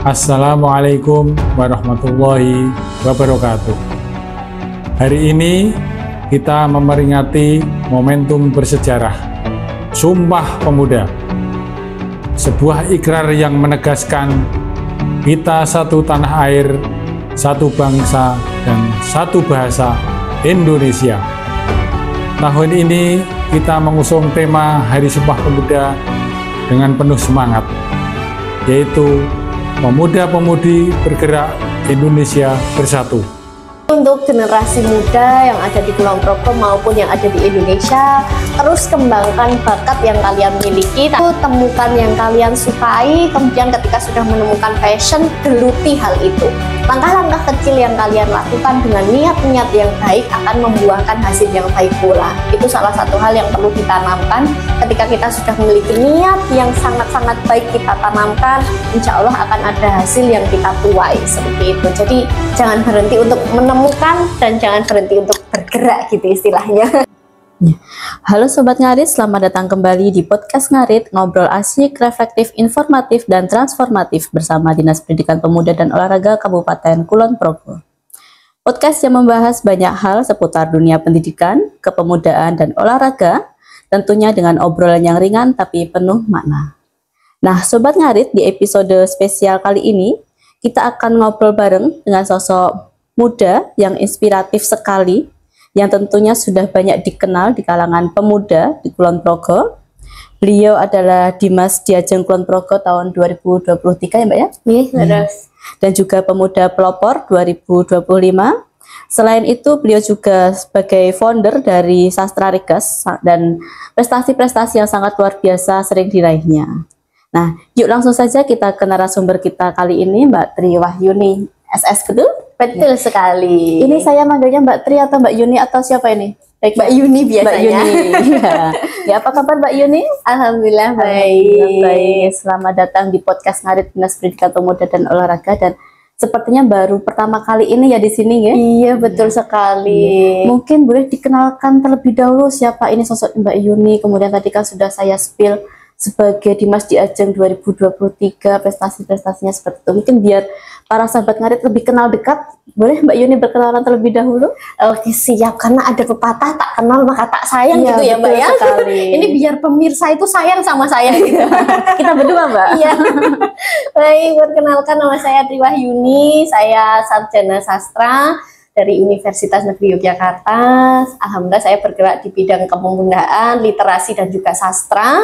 Assalamualaikum warahmatullahi wabarakatuh. Hari ini kita memperingati momentum bersejarah Sumpah Pemuda, sebuah ikrar yang menegaskan kita satu tanah air, satu bangsa, dan satu bahasa Indonesia. Tahun ini kita mengusung tema Hari Sumpah Pemuda dengan penuh semangat, yaitu Pemuda-pemudi bergerak, Indonesia bersatu. Untuk generasi muda yang ada di Kulon Progo maupun yang ada di Indonesia, terus kembangkan bakat yang kalian miliki, temukan yang kalian sukai, kemudian ketika sudah menemukan passion, geluti hal itu. Langkah-langkah kecil yang kalian lakukan dengan niat-niat yang baik akan membuahkan hasil yang baik pula. Itu salah satu hal yang perlu ditanamkan. Ketika kita sudah memiliki niat yang sangat-sangat baik kita tanamkan, insya Allah akan ada hasil yang kita tuai seperti itu. Jadi jangan berhenti untuk menemukan dan jangan berhenti untuk bergerak gitu istilahnya. Halo Sobat Ngarit, selamat datang kembali di podcast Ngarit, ngobrol asyik, reflektif, informatif, dan transformatif bersama Dinas Pendidikan Pemuda dan Olahraga Kabupaten Kulon Progo. Podcast yang membahas banyak hal seputar dunia pendidikan, kepemudaan, dan olahraga, tentunya dengan obrolan yang ringan tapi penuh makna. Nah Sobat Ngarit, di episode spesial kali ini, kita akan ngobrol bareng dengan sosok muda yang inspiratif sekali, yang tentunya sudah banyak dikenal di kalangan pemuda di Kulon Progo. Beliau adalah Dimas Diajeng Kulon Progo tahun 2023 ya Mbak ya? Iya, dan juga Pemuda Pelopor 2025. Selain itu beliau juga sebagai founder dari Sastra Riges dan prestasi-prestasi yang sangat luar biasa sering diraihnya. Nah, yuk langsung saja kita ke narasumber kita kali ini, Mbak Tri Wahyuni SS, betul? Betul sekali. Ini saya manggilnya Mbak Tri atau Mbak Yuni atau siapa ini? Baik, Mbak Yuni biasanya. Mbak Yuni. Ya, apa kabar Mbak Yuni? Alhamdulillah baik. Alhamdulillah baik. Selamat datang di podcast Ngarit Dinas Pendidikan Pemuda dan Olahraga, dan sepertinya baru pertama kali ini ya di sini ya? Iya, betul sekali. Mungkin boleh dikenalkan terlebih dahulu siapa ini sosok Mbak Yuni, kemudian tadi kan sudah saya spill sebagai Dimas Diajeng 2023, prestasi-prestasinya seperti itu. Mungkin biar para sahabat Ngarit lebih kenal dekat, boleh Mbak Yuni berkenalan terlebih dahulu? Oke, siap, karena ada pepatah tak kenal maka tak sayang Iya, gitu ya Mbak ya. Sekali. Ini biar pemirsa itu sayang sama saya gitu. Kita berdua Mbak. Iya. Baik, perkenalkan nama saya Tri Wahyuni, saya sarjana sastra dari Universitas Negeri Yogyakarta. Alhamdulillah saya bergerak di bidang kepemudaan, literasi dan juga sastra.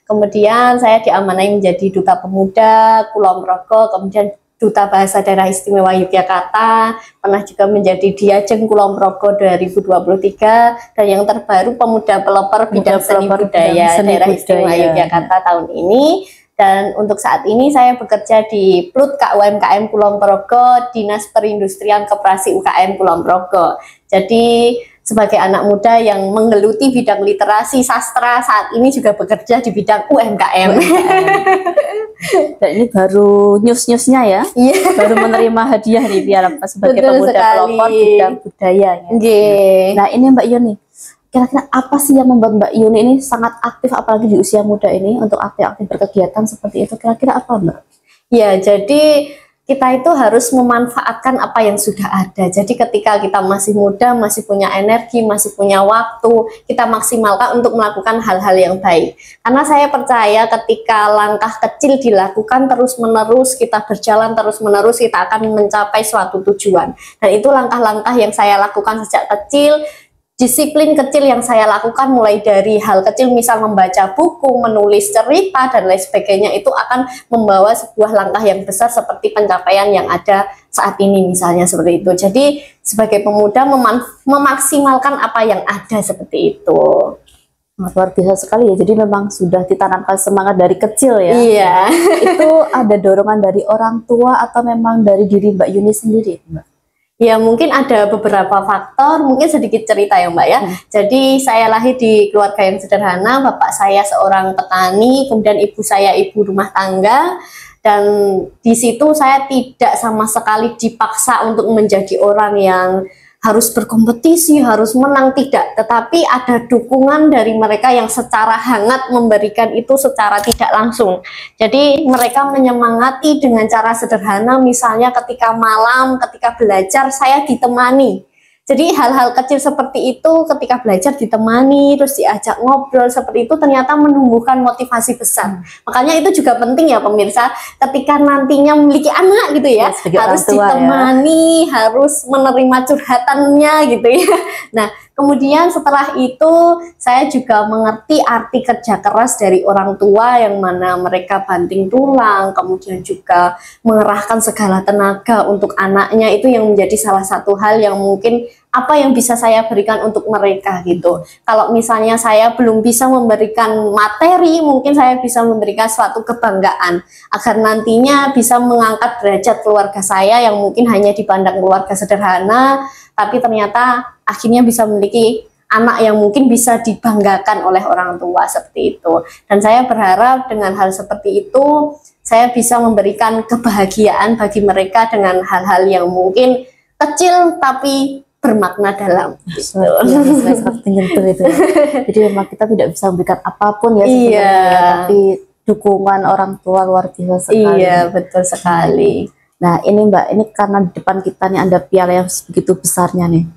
Kemudian saya diamanai menjadi Duta Pemuda Kulon Progo, kemudian Duta Bahasa Daerah Istimewa Yogyakarta, pernah juga menjadi Diajeng Kulon Progo 2023, dan yang terbaru Pemuda Pelopor Bidang Seni Budaya Daerah Istimewa Yogyakarta tahun ini. Dan untuk saat ini saya bekerja di Plut KUMKM Kulon Progo, Dinas Perindustrian Koperasi UKM Kulon Progo. Jadi sebagai anak muda yang menggeluti bidang literasi sastra, saat ini juga bekerja di bidang UMKM. Dan ini baru news-newsnya ya, baru menerima hadiah nih biar sebagai pemuda pelopor bidang budaya ya. Nah ini Mbak Yuni, kira-kira apa sih yang membuat Mbak Yuni ini sangat aktif, apalagi di usia muda ini, untuk aktif-aktif berkegiatan seperti itu? Kira-kira apa Mbak? Ya, jadi kita itu harus memanfaatkan apa yang sudah ada. Jadi ketika kita masih muda, masih punya energi, masih punya waktu, kita maksimalkan untuk melakukan hal-hal yang baik. Karena saya percaya ketika langkah kecil dilakukan terus-menerus, kita berjalan terus-menerus, kita akan mencapai suatu tujuan. Dan itu langkah-langkah yang saya lakukan sejak kecil. Disiplin kecil yang saya lakukan mulai dari hal kecil, misal membaca buku, menulis cerita, dan lain sebagainya, itu akan membawa sebuah langkah yang besar seperti pencapaian yang ada saat ini misalnya seperti itu. Jadi sebagai pemuda memaksimalkan apa yang ada seperti itu. Luar biasa sekali ya, jadi memang sudah ditanamkan semangat dari kecil ya. Iya. Itu ada dorongan dari orang tua atau memang dari diri Mbak Yuni sendiri Mbak? Ya mungkin ada beberapa faktor, mungkin sedikit cerita ya Mbak ya. Jadi saya lahir di keluarga yang sederhana, bapak saya seorang petani, kemudian ibu saya ibu rumah tangga. Dan di situ saya tidak sama sekali dipaksa untuk menjadi orang yang harus berkompetisi, harus menang, tidak, tetapi ada dukungan dari mereka yang secara hangat memberikan itu secara tidak langsung. Jadi mereka menyemangati dengan cara sederhana, misalnya ketika malam, ketika belajar saya ditemani. Jadi hal-hal kecil seperti itu ketika belajar ditemani, terus diajak ngobrol seperti itu ternyata menumbuhkan motivasi besar. Makanya itu juga penting ya pemirsa, ketika nantinya memiliki anak gitu ya, harus ditemani, harus menerima curhatannya gitu ya. Nah, kemudian setelah itu saya juga mengerti arti kerja keras dari orang tua yang mana mereka banting tulang, kemudian juga mengerahkan segala tenaga untuk anaknya, itu yang menjadi salah satu hal yang mungkin apa yang bisa saya berikan untuk mereka gitu. Kalau misalnya saya belum bisa memberikan materi, mungkin saya bisa memberikan suatu kebanggaan agar nantinya bisa mengangkat derajat keluarga saya yang mungkin hanya dipandang keluarga sederhana, tapi ternyata akhirnya bisa memiliki anak yang mungkin bisa dibanggakan oleh orang tua seperti itu. Dan saya berharap dengan hal seperti itu saya bisa memberikan kebahagiaan bagi mereka dengan hal-hal yang mungkin kecil tapi bermakna dalam. Sangat menyentuh itu ya. Jadi memang kita tidak bisa memberikan apapun ya sebenarnya, iya, tapi dukungan orang tua luar biasa sekali. Iya, betul sekali. Nah ini Mbak, ini karena di depan kita nih ada piala yang begitu besarnya nih.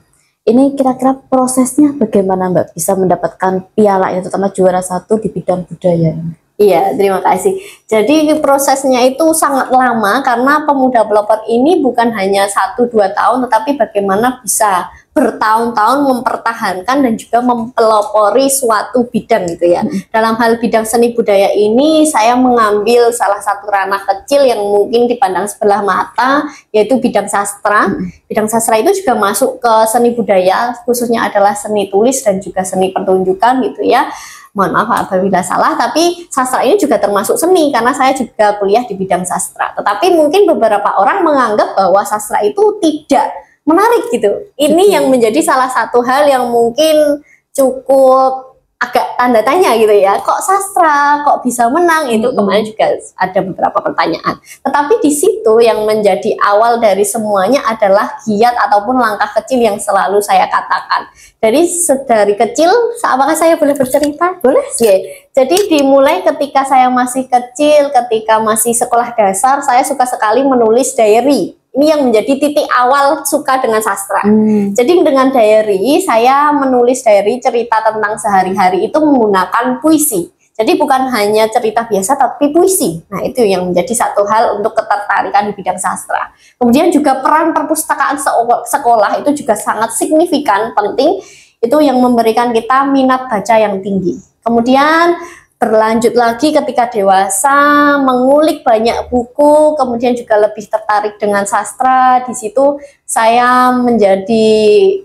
Ini kira-kira prosesnya bagaimana Mbak bisa mendapatkan piala ini, terutama juara 1 di bidang budaya? Iya, terima kasih. Jadi prosesnya itu sangat lama karena pemuda pelopor ini bukan hanya 1-2 tahun, tetapi bagaimana bisa bertahun-tahun mempertahankan dan juga mempelopori suatu bidang gitu ya. Dalam hal bidang seni budaya ini saya mengambil salah satu ranah kecil yang mungkin dipandang sebelah mata, yaitu bidang sastra. Bidang sastra itu juga masuk ke seni budaya, khususnya adalah seni tulis dan juga seni pertunjukan gitu ya. Mohon maaf apabila salah, tapi sastra ini juga termasuk seni karena saya juga kuliah di bidang sastra. Tetapi mungkin beberapa orang menganggap bahwa sastra itu tidak menarik gitu. Ini yang menjadi salah satu hal yang mungkin cukup agak tanda tanya gitu ya. Kok sastra, kok bisa menang? Itu kemarin juga ada beberapa pertanyaan. Tetapi di situ yang menjadi awal dari semuanya adalah giat ataupun langkah kecil yang selalu saya katakan. Dari kecil, apakah saya boleh bercerita? Boleh? Yeah. Jadi dimulai ketika saya masih kecil, ketika masih sekolah dasar, saya suka sekali menulis diary. Ini yang menjadi titik awal suka dengan sastra. Jadi dengan diary, saya menulis diary cerita tentang sehari-hari itu menggunakan puisi. Jadi bukan hanya cerita biasa, tapi puisi. Nah itu yang menjadi satu hal untuk ketertarikan di bidang sastra. Kemudian juga peran perpustakaan sekolah itu juga sangat signifikan, penting. Itu yang memberikan kita minat baca yang tinggi. Kemudian berlanjut lagi ketika dewasa, mengulik banyak buku, kemudian juga lebih tertarik dengan sastra. Di situ saya menjadi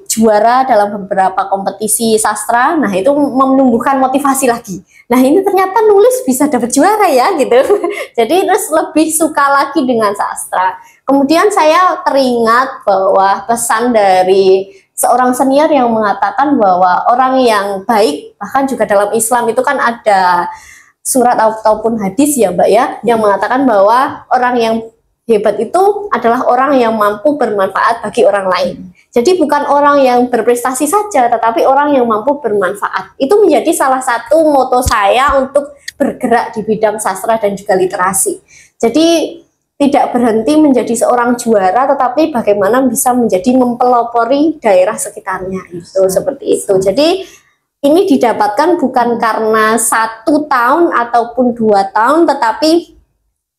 juara dalam beberapa kompetisi sastra. Nah, itu menumbuhkan motivasi lagi. Nah, ini ternyata nulis bisa dapat juara ya gitu. Jadi terus lebih suka lagi dengan sastra. Kemudian saya teringat bahwa pesan dari seorang senior yang mengatakan bahwa orang yang baik, bahkan juga dalam Islam itu kan ada surat ataupun hadis ya Mbak ya, yang mengatakan bahwa orang yang hebat itu adalah orang yang mampu bermanfaat bagi orang lain. Jadi bukan orang yang berprestasi saja, tetapi orang yang mampu bermanfaat. Itu menjadi salah satu moto saya untuk bergerak di bidang sastra dan juga literasi. Jadi tidak berhenti menjadi seorang juara, tetapi bagaimana bisa menjadi mempelopori daerah sekitarnya itu seperti itu. Jadi ini didapatkan bukan karena 1 tahun ataupun 2 tahun, tetapi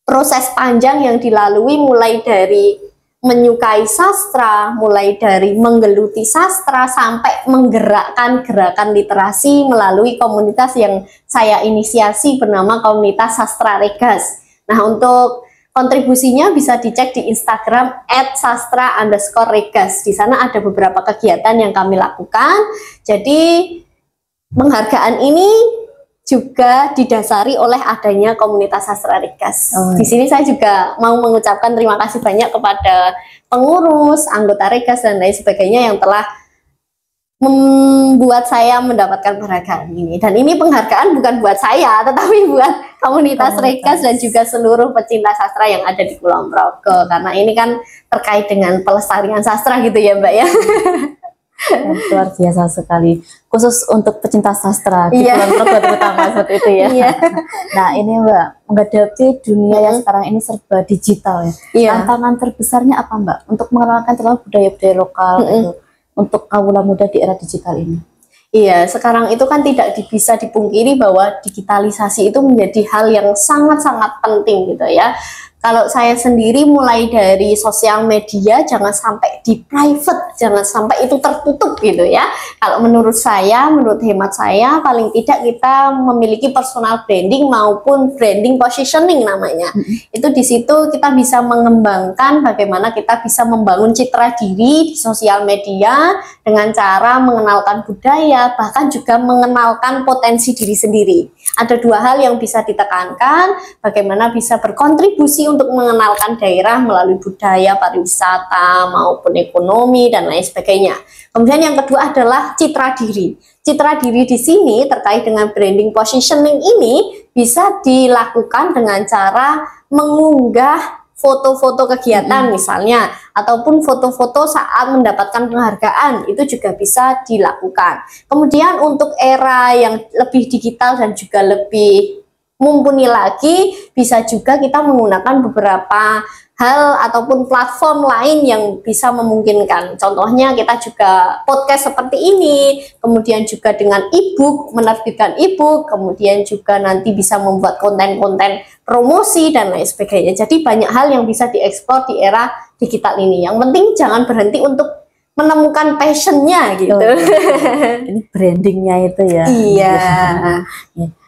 proses panjang yang dilalui mulai dari menyukai sastra, mulai dari menggeluti sastra sampai menggerakkan gerakan literasi melalui komunitas yang saya inisiasi bernama Komunitas Sastra Regas. Nah, untuk kontribusinya bisa dicek di Instagram @sastra_regas. Di sana ada beberapa kegiatan yang kami lakukan. Jadi penghargaan ini juga didasari oleh adanya komunitas sastra Regas. Di sini saya juga mau mengucapkan terima kasih banyak kepada pengurus, anggota Regas dan lain sebagainya yang telah membuat saya mendapatkan penghargaan ini. Dan ini penghargaan bukan buat saya, tetapi buat komunitas Regas dan juga seluruh pecinta sastra yang ada di Kulon Progo. Karena ini kan terkait dengan pelestarian sastra gitu ya Mbak ya. Luar biasa sekali, khusus untuk pecinta sastra di Kulon Progo terutama seperti itu ya. Nah ini Mbak, menghadapi dunia yang sekarang ini serba digital ya, tantangan terbesarnya apa Mbak untuk mengenalkan terlalu budaya-budaya lokal itu untuk kaula muda di era digital ini? Iya, sekarang itu kan tidak bisa dipungkiri bahwa digitalisasi itu menjadi hal yang sangat-sangat penting gitu ya. Kalau saya sendiri mulai dari sosial media jangan sampai di private, jangan sampai itu tertutup gitu ya. Kalau menurut saya, menurut hemat saya, paling tidak kita memiliki personal branding maupun branding positioning namanya. Itu di situ kita bisa mengembangkan bagaimana kita bisa membangun citra diri di sosial media dengan cara mengenalkan budaya, bahkan juga mengenalkan potensi diri sendiri. Ada dua hal yang bisa ditekankan, bagaimana bisa berkontribusi untuk mengenalkan daerah melalui budaya, pariwisata, maupun ekonomi, dan lain sebagainya. Kemudian yang kedua adalah citra diri. Citra diri di sini terkait dengan branding positioning ini bisa dilakukan dengan cara mengunggah foto-foto kegiatan misalnya, ataupun foto-foto saat mendapatkan penghargaan, itu juga bisa dilakukan. Kemudian untuk era yang lebih digital dan juga lebih mumpuni lagi, bisa juga kita menggunakan beberapa hal ataupun platform lain yang bisa memungkinkan. Contohnya kita juga podcast seperti ini, kemudian juga dengan e-book, menerbitkan e-book, kemudian juga nanti bisa membuat konten-konten promosi dan lain sebagainya. Jadi banyak hal yang bisa dieksplor di era digital ini. Yang penting jangan berhenti untuk menemukan passionnya gitu. Ini brandingnya itu ya. Iya.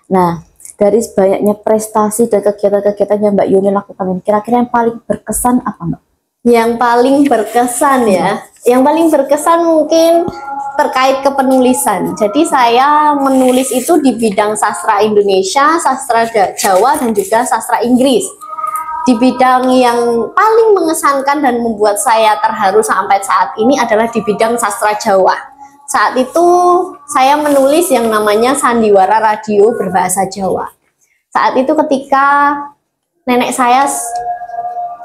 Nah, dari banyaknya prestasi dan kegiatan-kegiatan yang Mbak Yuni lakukan ini, kira-kira yang paling berkesan apa Mbak? Yang paling berkesan ya, yang paling berkesan mungkin terkait kepenulisan. Jadi saya menulis itu di bidang sastra Indonesia, sastra Jawa, dan juga sastra Inggris. Di bidang yang paling mengesankan dan membuat saya terharu sampai saat ini adalah di bidang sastra Jawa. Saat itu saya menulis yang namanya Sandiwara Radio berbahasa Jawa. Saat itu ketika nenek saya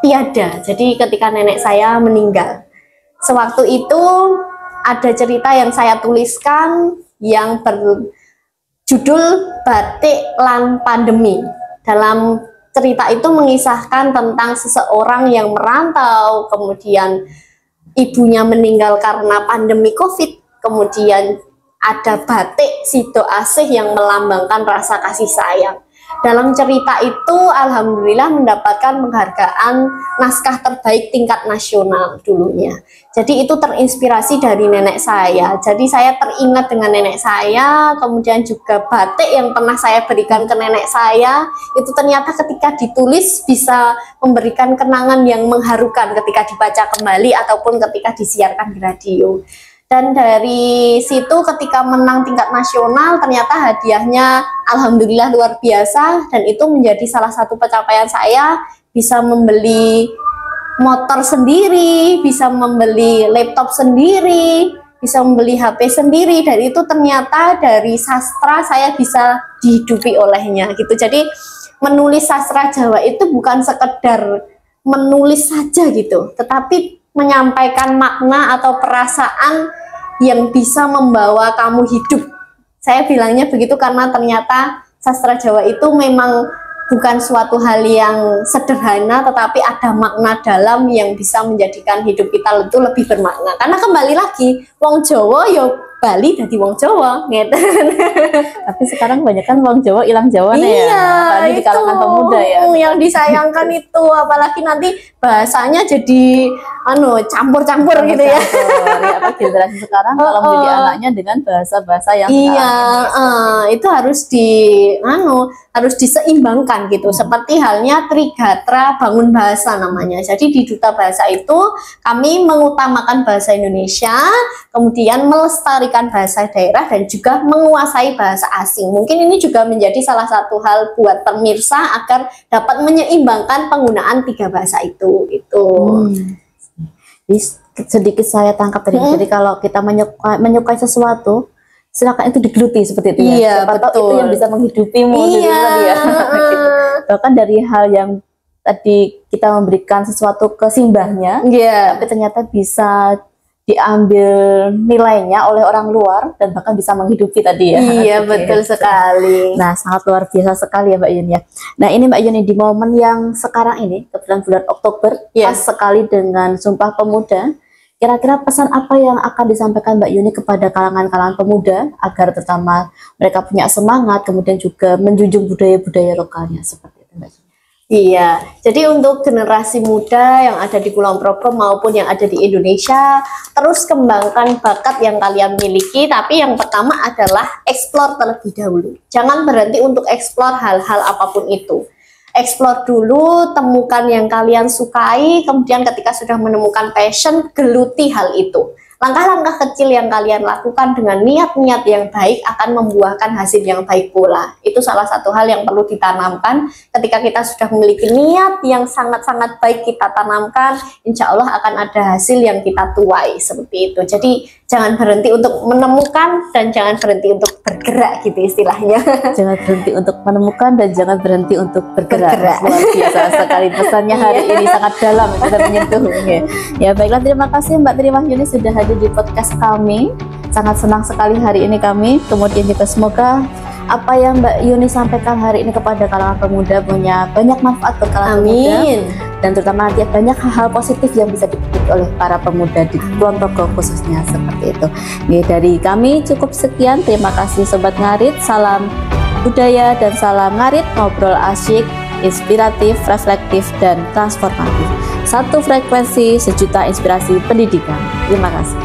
tiada, jadi ketika nenek saya meninggal. Sewaktu itu ada cerita yang saya tuliskan yang berjudul Batik Lan Pandemi. Dalam cerita itu mengisahkan tentang seseorang yang merantau, kemudian ibunya meninggal karena pandemi COVID. Kemudian ada batik Sido Asih yang melambangkan rasa kasih sayang. Dalam cerita itu alhamdulillah mendapatkan penghargaan naskah terbaik tingkat nasional dulunya. Jadi itu terinspirasi dari nenek saya. Jadi saya teringat dengan nenek saya, kemudian juga batik yang pernah saya berikan ke nenek saya, itu ternyata ketika ditulis bisa memberikan kenangan yang mengharukan ketika dibaca kembali ataupun ketika disiarkan di radio. Dan dari situ ketika menang tingkat nasional ternyata hadiahnya alhamdulillah luar biasa, dan itu menjadi salah satu pencapaian saya, bisa membeli motor sendiri, bisa membeli laptop sendiri, bisa membeli HP sendiri, dan itu ternyata dari sastra saya bisa dihidupi olehnya gitu. Jadi menulis sastra Jawa itu bukan sekedar menulis saja gitu, tetapi menyampaikan makna atau perasaan yang bisa membawa kamu hidup. Saya bilangnya begitu karena ternyata sastra Jawa itu memang bukan suatu hal yang sederhana, tetapi ada makna dalam yang bisa menjadikan hidup kita itu lebih bermakna. Karena kembali lagi, wong Jawa yo Bali jadi wong Jawa gitu. Tapi sekarang banyak kan wong Jawa hilang Jawa ya. Iya, apalagi di kalangan pemuda ya. Yang disayangkan itu, apalagi nanti bahasanya jadi campur-campur gitu ya. Ya, apa generasi sekarang kalau mendidik anaknya dengan bahasa-bahasa yang itu harus diseimbangkan gitu. Seperti halnya Trigatra Bangun Bahasa namanya. Jadi di Duta Bahasa itu kami mengutamakan bahasa Indonesia, kemudian melestarikan bahasa daerah dan juga menguasai bahasa asing. Mungkin ini juga menjadi salah satu hal buat pemirsa agar dapat menyeimbangkan penggunaan tiga bahasa itu gitu. sedikit saya tangkap tadi. Jadi kalau kita menyukai sesuatu, silakan itu digeluti seperti itu ya. Iya, Siapa tahu itu yang bisa menghidupimu. Iya. Gitu ya. Gitu. Bahkan dari hal yang tadi kita memberikan sesuatu ke simbahnya, Iya. tapi ternyata bisa diambil nilainya oleh orang luar dan bahkan bisa menghidupi tadi ya. Iya, Oke. betul sekali. Nah, sangat luar biasa sekali ya Mbak Yuni ya. Nah, ini Mbak Yuni di momen yang sekarang ini, kebetulan bulan Oktober, Iya. pas sekali dengan Sumpah Pemuda. Kira-kira pesan apa yang akan disampaikan Mbak Yuni kepada kalangan-kalangan pemuda agar terutama mereka punya semangat, kemudian juga menjunjung budaya-budaya lokalnya seperti itu Mbak Yuni? Iya, jadi untuk generasi muda yang ada di Kulon Progo maupun yang ada di Indonesia, terus kembangkan bakat yang kalian miliki, tapi yang pertama adalah explore terlebih dahulu. Jangan berhenti untuk explore hal-hal apapun itu. Explore dulu, temukan yang kalian sukai, kemudian ketika sudah menemukan passion, geluti hal itu. Langkah-langkah kecil yang kalian lakukan dengan niat-niat yang baik akan membuahkan hasil yang baik pula. Itu salah satu hal yang perlu ditanamkan ketika kita sudah memiliki niat yang sangat-sangat baik kita tanamkan, insya Allah akan ada hasil yang kita tuai seperti itu. Jadi jangan berhenti untuk menemukan dan jangan berhenti untuk bergerak gitu istilahnya. Jangan berhenti untuk menemukan dan jangan berhenti untuk bergerak. Luar biasa sekali pesannya hari ini, sangat dalam, bisa menyentuh. Ya baiklah, terima kasih Mbak Tri Wahyuni sudah hadir di podcast kami. Sangat senang sekali hari ini kami. Kemudian juga semoga apa yang Mbak Yuni sampaikan hari ini kepada kalangan pemuda punya banyak manfaat untuk kalangan pemuda, dan terutama nanti banyak hal-hal positif yang bisa dipetik oleh para pemuda di Kulon Progo khususnya seperti itu. Nih, dari kami cukup sekian. Terima kasih Sobat Ngarit. Salam budaya dan salam ngarit, ngobrol asyik, inspiratif, reflektif, dan transformatif. Satu frekuensi, sejuta inspirasi pendidikan. Terima kasih.